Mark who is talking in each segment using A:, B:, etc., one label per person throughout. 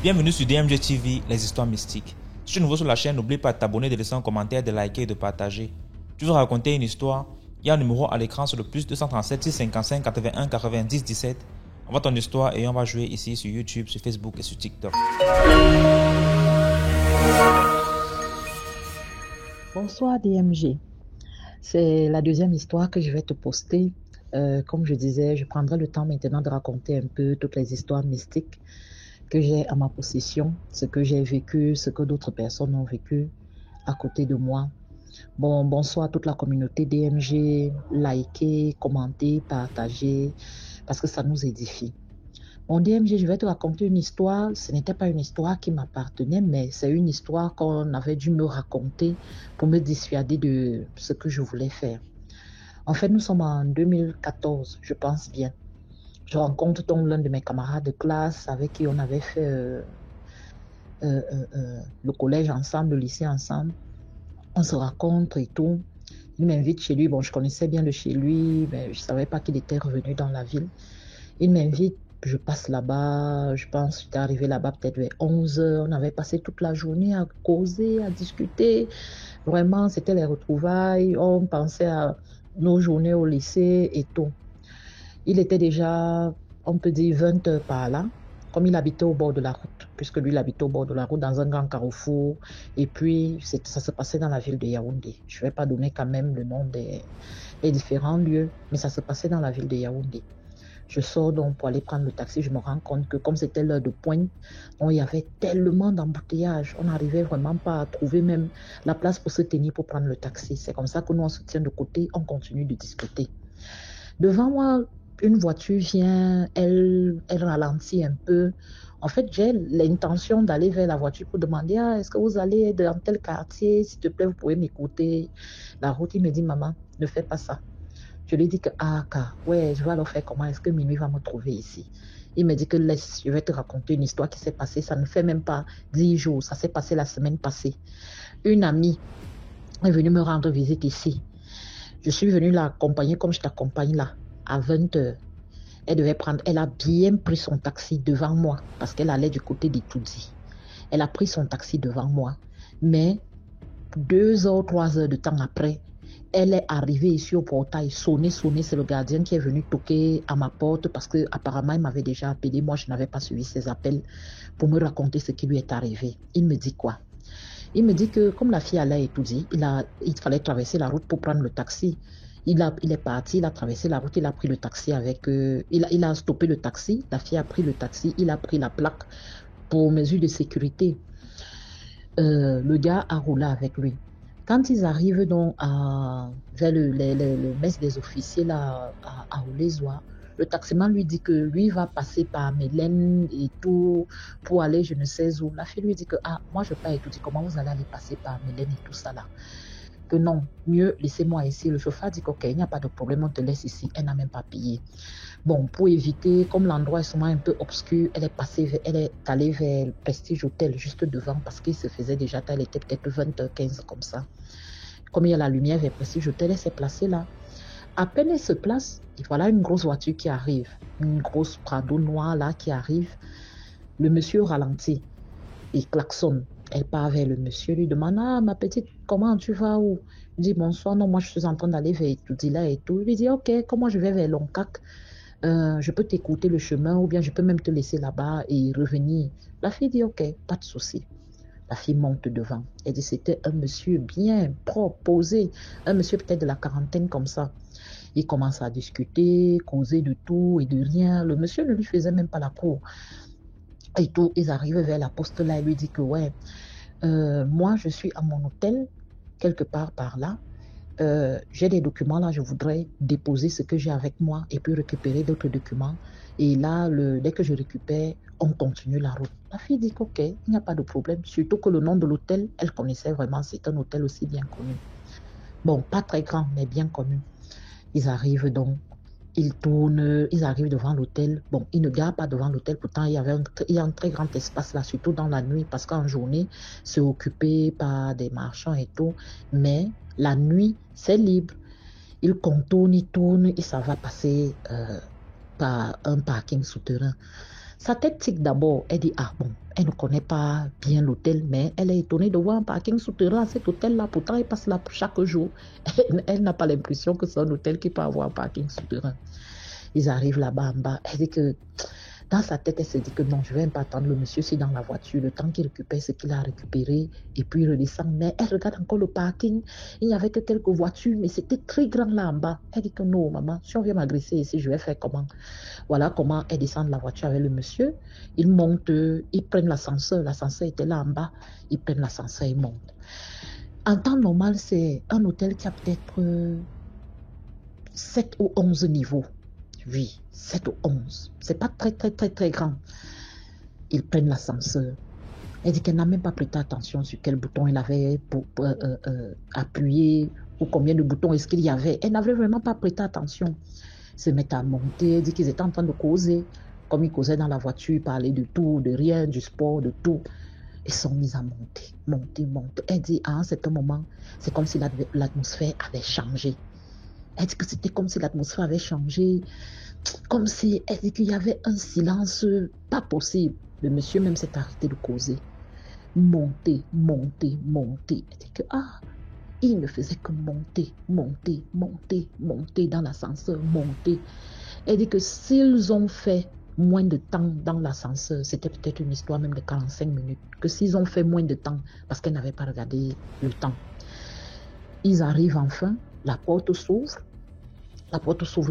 A: Bienvenue sur DMG TV, les histoires mystiques. Si tu es nouveau sur la chaîne, n'oublie pas de t'abonner, de laisser un commentaire, de liker et de partager. Tu veux raconter une histoire? Il y a un numéro à l'écran sur le plus 237 655 81 90 17. Envoie ton histoire et on va jouer ici sur YouTube, sur Facebook et sur TikTok.
B: Bonsoir DMG. C'est la deuxième histoire que je vais te poster. Comme je disais, je prendrai le temps maintenant de raconter un peu toutes les histoires mystiques que j'ai à ma possession, ce que j'ai vécu, ce que d'autres personnes ont vécu à côté de moi. Bonsoir à toute la communauté DMG, likez, commentez, partagez, parce que ça nous édifie. Bon, DMG, je vais te raconter une histoire. Ce n'était pas une histoire qui m'appartenait, mais c'est une histoire qu'on avait dû me raconter pour me dissuader de ce que je voulais faire. En fait, nous sommes en 2014, je pense bien. Je rencontre donc l'un de mes camarades de classe avec qui on avait fait le collège ensemble, le lycée ensemble. On se rencontre et tout. Il m'invite chez lui. Bon, je connaissais bien le chez lui, mais je ne savais pas qu'il était revenu dans la ville. Il m'invite, je passe là-bas. Je pense que j'étais arrivée là-bas peut-être vers 11h. On avait passé toute la journée à causer, à discuter. Vraiment, c'était les retrouvailles. On pensait à nos journées au lycée et tout. Il était déjà, on peut dire, 20h par là, comme il habitait au bord de la route, puisque lui, il habitait au bord de la route dans un grand carrefour. Et puis, ça se passait dans la ville de Yaoundé. Je ne vais pas donner quand même le nom des différents lieux, mais ça se passait dans la ville de Yaoundé. Je sors donc pour aller prendre le taxi. Je me rends compte que comme c'était l'heure de pointe, il y avait tellement d'embouteillages. On n'arrivait vraiment pas à trouver même la place pour se tenir pour prendre le taxi. C'est comme ça que nous, on se tient de côté, on continue de discuter. Devant moi, une voiture vient, elle ralentit un peu. En fait, j'ai l'intention d'aller vers la voiture pour demander est-ce que vous allez dans tel quartier? S'il te plaît, vous pouvez m'écouter. La route, il me dit maman, ne fais pas ça. Je lui dis que ouais, je vais alors faire comment? Est-ce que minuit va me trouver ici? Il me dit que laisse, je vais te raconter une histoire qui s'est passée. Ça ne fait même pas 10 jours. Ça s'est passé la semaine passée. Une amie est venue me rendre visite ici. Je suis venue l'accompagner comme je t'accompagne là, à 20h. Elle a bien pris son taxi devant moi parce qu'elle allait du côté d'Itoudi. Elle a pris son taxi devant moi. Mais 2h, 3h de temps après, elle est arrivée ici au portail, sonner, c'est le gardien qui est venu toquer à ma porte parce qu'apparemment il m'avait déjà appelé. Moi, je n'avais pas suivi ses appels pour me raconter ce qui lui est arrivé. Il me dit quoi? Il me dit que comme la fille allait étudier, il fallait traverser la route pour prendre le taxi. Il est parti, il a traversé la route, il a pris le taxi avec... il a stoppé le taxi, la fille a pris le taxi, il a pris la plaque pour mesure de sécurité. Le gars a roulé avec lui. Quand ils arrivent donc vers le mess des officiers là, à Oulézoa, le taximan lui dit que lui va passer par Mélène et tout pour aller je ne sais où. La fille lui dit que moi je pars et tout. Dit comment vous allez aller passer par Mélène et tout ça là? Que non, mieux laissez-moi ici. Le chauffeur dit qu'ok, il n'y a pas de problème, on te laisse ici. Elle n'a même pas payé. Bon, pour éviter, comme l'endroit est souvent un peu obscur, elle est allée vers le Prestige Hotel juste devant parce qu'il se faisait déjà tard, elle était peut-être 20h15 comme ça. Comme il y a la lumière vers Prestige Hotel, elle s'est placée là. À peine elle se place, et voilà une grosse voiture qui arrive, une grosse Prado noire là qui arrive. Le monsieur ralentit et klaxonne. Elle part vers le monsieur, lui demande ma petite, comment tu vas où? Il dit bonsoir, non, moi je suis en train d'aller vers Etoudi là et tout. Il lui dit ok, comment je vais vers Loncac? Je peux t'écouter le chemin ou bien je peux même te laisser là-bas et revenir. La fille dit ok, pas de souci. La fille monte devant. Elle dit c'était un monsieur bien propre, posé, un monsieur peut-être de la quarantaine comme ça. Ils commencent à discuter, causer de tout et de rien. Le monsieur ne lui faisait même pas la cour. Et tout, ils arrivent vers la poste là, il lui dit que ouais, moi je suis à mon hôtel, quelque part par là. J'ai des documents là, je voudrais déposer ce que j'ai avec moi et puis récupérer d'autres documents. Et là, dès que je récupère, on continue la route. La fille dit qu'ok, il n'y a pas de problème. Surtout que le nom de l'hôtel, elle connaissait vraiment, c'est un hôtel aussi bien connu. Bon, pas très grand, mais bien connu. Ils arrivent donc, ils tournent, ils arrivent devant l'hôtel. Bon, ils ne garent pas devant l'hôtel, pourtant il y a un très grand espace là, surtout dans la nuit, parce qu'en journée, c'est occupé par des marchands et tout. Mais la nuit, c'est libre. Ils contournent, ils tournent et ça va passer par un parking souterrain. Sa tête tique d'abord, elle dit bon, Elle ne connaît pas bien l'hôtel, mais elle est étonnée de voir un parking souterrain à cet hôtel-là. Pourtant, elle passe là chaque jour. Elle n'a pas l'impression que c'est un hôtel qui peut avoir un parking souterrain. Ils arrivent là-bas en bas. Elle dit que dans sa tête, elle se dit que non, je ne vais même pas attendre le monsieur, c'est dans la voiture, le temps qu'il récupère ce qu'il a récupéré, et puis il redescend. Mais elle regarde encore le parking, il n'y avait que quelques voitures, mais c'était très grand là en bas. Elle dit que non, maman, si on vient m'agresser ici, je vais faire comment? Voilà comment elle descend de la voiture avec le monsieur. Ils montent, ils prennent l'ascenseur était là en bas, ils prennent l'ascenseur, ils montent. En temps normal, c'est un hôtel qui a peut-être 7 ou 11 niveaux. Oui, 7 ou 11. C'est pas très grand. Ils prennent l'ascenseur. Elle dit qu'elle n'a même pas prêté attention sur quel bouton elle avait appuyé ou combien de boutons est-ce qu'il y avait. Elle n'avait vraiment pas prêté attention. Ils se mettent à monter. Elle dit qu'ils étaient en train de causer. Comme ils causaient dans la voiture, parler de tout, de rien, du sport, de tout. Ils sont mis à monter. Elle dit à un certain moment, c'est comme si l'atmosphère avait changé. Elle dit que c'était comme si l'atmosphère avait changé, comme si elle dit qu'il y avait un silence pas possible. Le monsieur même s'est arrêté de causer. Monter. Elle dit que il ne faisait que monter dans l'ascenseur, monter. Elle dit que s'ils ont fait moins de temps dans l'ascenseur, c'était peut-être une histoire même de 45 minutes, que s'ils ont fait moins de temps, parce qu'elle n'avait pas regardé le temps. Ils arrivent enfin, la porte s'ouvre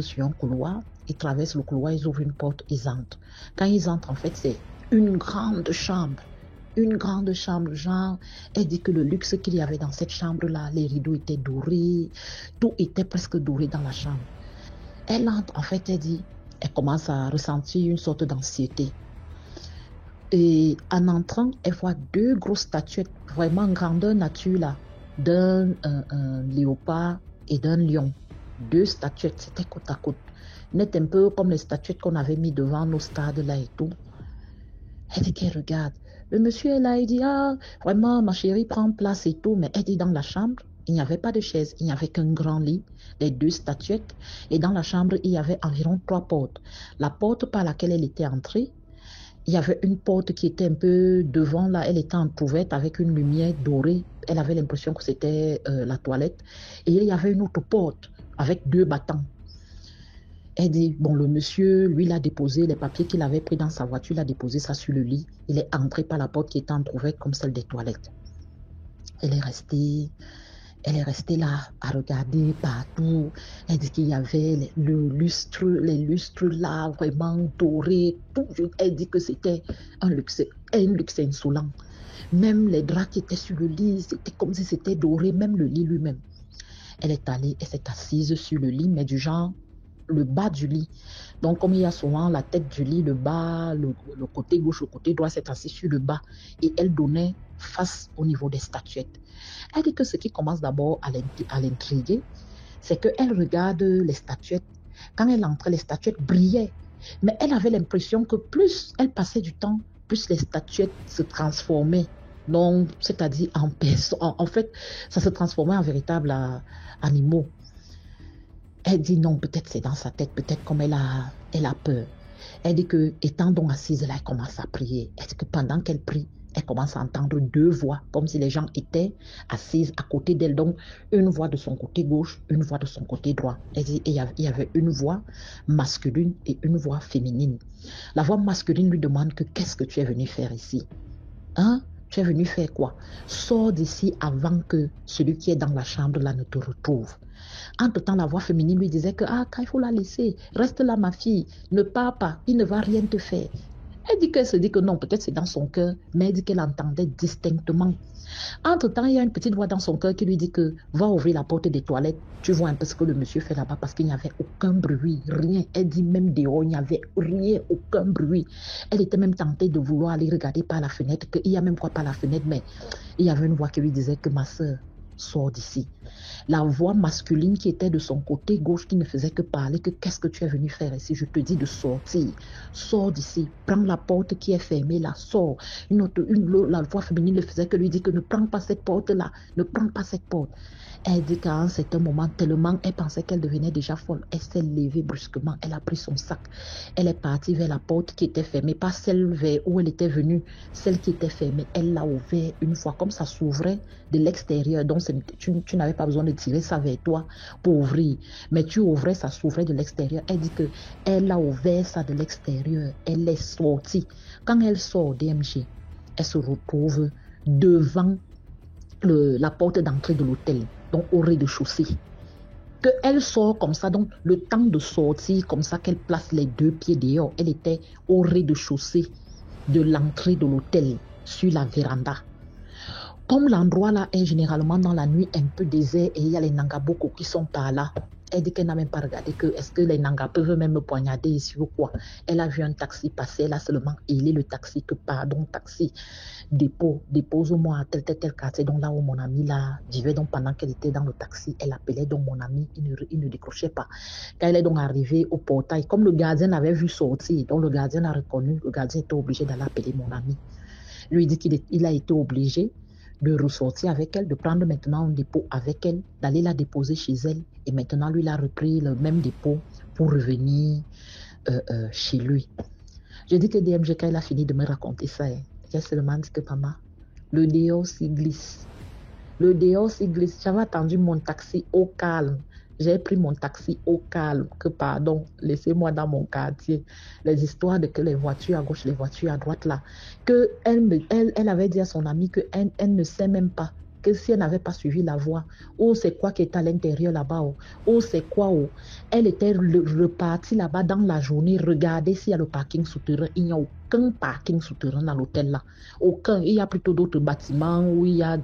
B: sur un couloir, ils traversent le couloir, ils ouvrent une porte, ils entrent. Quand ils entrent, en fait, c'est une grande chambre, genre, elle dit que le luxe qu'il y avait dans cette chambre-là, les rideaux étaient dorés, tout était presque doré dans la chambre. Elle entre, en fait, elle commence à ressentir une sorte d'anxiété. Et en entrant, elle voit 2 grosses statuettes, vraiment grandeur nature là, d'un léopard et d'un lion. 2 statuettes, c'était côte à côte. Net un peu comme les statuettes qu'on avait mis devant nos stades là et tout. Elle dit qu'elle regarde. Le monsieur est là, il dit, vraiment, ma chérie, prends place et tout. Mais elle dit, dans la chambre, il n'y avait pas de chaise, il n'y avait qu'un grand lit, les 2 statuettes. Et dans la chambre, il y avait environ 3 portes. La porte par laquelle elle était entrée, il y avait une porte qui était un peu devant, là, elle était entrouverte avec une lumière dorée. Elle avait l'impression que c'était la toilette. Et il y avait une autre porte avec 2 battants. Elle dit, bon, le monsieur, lui, il a déposé les papiers qu'il avait pris dans sa voiture, il a déposé ça sur le lit. Il est entré par la porte qui était entrouverte comme celle des toilettes. Elle est restée là à regarder partout. Elle dit qu'il y avait les lustres là, vraiment dorés. Tout. Elle dit que c'était un luxe insolent. Même les draps qui étaient sur le lit, c'était comme si c'était doré, même le lit lui-même. Elle est allée, elle s'est assise sur le lit, mais du genre, le bas du lit. Donc, comme il y a souvent la tête du lit, le bas, le côté gauche, le côté droit, s'est assis sur le bas. Et elle donnait face au niveau des statuettes. Elle dit que ce qui commence d'abord à l'intriguer, c'est qu'elle regarde les statuettes. Quand elle entrait, les statuettes brillaient. Mais elle avait l'impression que plus elle passait du temps, plus les statuettes se transformaient. Donc, c'est-à-dire en personne. En fait, ça se transformait en véritables animaux. Elle dit non, peut-être c'est dans sa tête, peut-être comme elle a peur. Elle dit que, étant donc assise là, elle commence à prier. Elle dit que pendant qu'elle prie, elle commence à entendre 2 voix, comme si les gens étaient assises à côté d'elle. Donc, une voix de son côté gauche, une voix de son côté droit. Elle dit, il y avait une voix masculine et une voix féminine. La voix masculine lui demande que qu'est-ce que tu es venu faire ici? Hein? Tu es venu faire quoi? Sors d'ici avant que celui qui est dans la chambre là ne te retrouve. Entre-temps, la voix féminine lui disait que il faut la laisser. Reste là, ma fille. Ne pars pas. Il ne va rien te faire. Elle dit qu'elle se dit que non, peut-être c'est dans son cœur, mais elle dit qu'elle entendait distinctement. Entre-temps, il y a une petite voix dans son cœur qui lui dit que va ouvrir la porte des toilettes. Tu vois un peu ce que le monsieur fait là-bas parce qu'il n'y avait aucun bruit, rien. Elle dit même dehors, il n'y avait rien, aucun bruit. Elle était même tentée de vouloir aller regarder par la fenêtre, qu'il y a même quoi par la fenêtre, mais il y avait une voix qui lui disait que ma soeur, sors d'ici. La voix masculine qui était de son côté gauche, qui ne faisait que parler, que qu'est-ce que tu es venu faire ici? Je te dis de sortir. Sors d'ici. Prends la porte qui est fermée là. Sors. La voix féminine ne faisait que lui dire que ne prends pas cette porte-là. Ne prends pas cette porte. Elle dit qu'à un certain moment, tellement elle pensait qu'elle devenait déjà folle, elle s'est levée brusquement, elle a pris son sac, elle est partie vers la porte qui était fermée, pas celle vers où elle était venue, celle qui était fermée, elle l'a ouverte une fois, comme ça s'ouvrait de l'extérieur, donc tu n'avais pas besoin de tirer ça vers toi pour ouvrir, mais tu ouvrais, ça s'ouvrait de l'extérieur. Elle dit que elle a ouvert ça de l'extérieur, elle est sortie. Quand elle sort DMG, elle se retrouve devant la porte d'entrée de l'hôtel, donc au rez-de-chaussée. Qu'elle sort comme ça, donc le temps de sortir comme ça, qu'elle place les deux pieds dehors, elle était au rez-de-chaussée de l'entrée de l'hôtel, sur la véranda. Comme l'endroit là est généralement dans la nuit un peu désert et il y a les Nangaboko qui sont par là, elle dit qu'elle n'a même pas regardé que est-ce que les Nanga peuvent même me poignarder ici ou quoi. Elle a vu un taxi passer, elle a seulement hélé le taxi que pardon taxi, dépose-moi à tel quartier, donc là où mon ami là vivait. Donc pendant qu'elle était dans le taxi, elle appelait donc mon ami, il ne décrochait pas. Quand elle est donc arrivée au portail, comme le gardien l'avait vu sortir, donc le gardien l'a reconnu, le gardien était obligé d'aller appeler mon ami. Lui dit qu'il a été obligé de ressortir avec elle, de prendre maintenant un dépôt avec elle, d'aller la déposer chez elle. Et maintenant, lui, il a repris le même dépôt pour revenir chez lui. Je dis que DMG, quand il a fini de me raconter ça, j'ai seulement dit que maman, le dehors s'y glisse. Le dehors s'y glisse. J'avais attendu mon taxi au calme. J'ai pris mon taxi au calme, que pardon, laissez-moi dans mon quartier. Les histoires de que les voitures à gauche, les voitures à droite là, que elle avait dit à son amie qu'elle ne sait même pas, que si elle n'avait pas suivi la voie, ou c'est quoi qui est à l'intérieur là-bas, ou c'est quoi, elle était repartie là-bas dans la journée, regardez s'il y a le parking souterrain, il n'y a aucun parking souterrain dans l'hôtel là, aucun, il y a plutôt d'autres bâtiments où il y a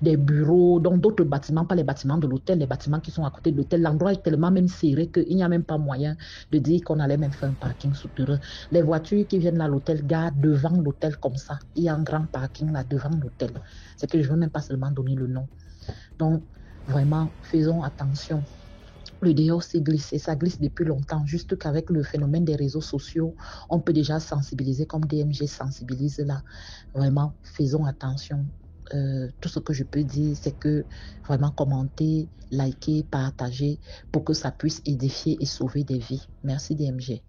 B: des bureaux, donc d'autres bâtiments, pas les bâtiments de l'hôtel, les bâtiments qui sont à côté de l'hôtel. L'endroit est tellement même serré qu'il n'y a même pas moyen de dire qu'on allait même faire un parking souterrain. Les voitures qui viennent à l'hôtel gardent devant l'hôtel comme ça. Il y a un grand parking là devant l'hôtel. C'est que je ne veux même pas seulement donner le nom. Donc, vraiment, faisons attention. Le dehors s'est glissé, ça glisse depuis longtemps, juste qu'avec le phénomène des réseaux sociaux, on peut déjà sensibiliser comme DMG sensibilise là. Vraiment, faisons attention. Tout ce que je peux dire, c'est que vraiment commenter, liker, partager pour que ça puisse édifier et sauver des vies. Merci DMG.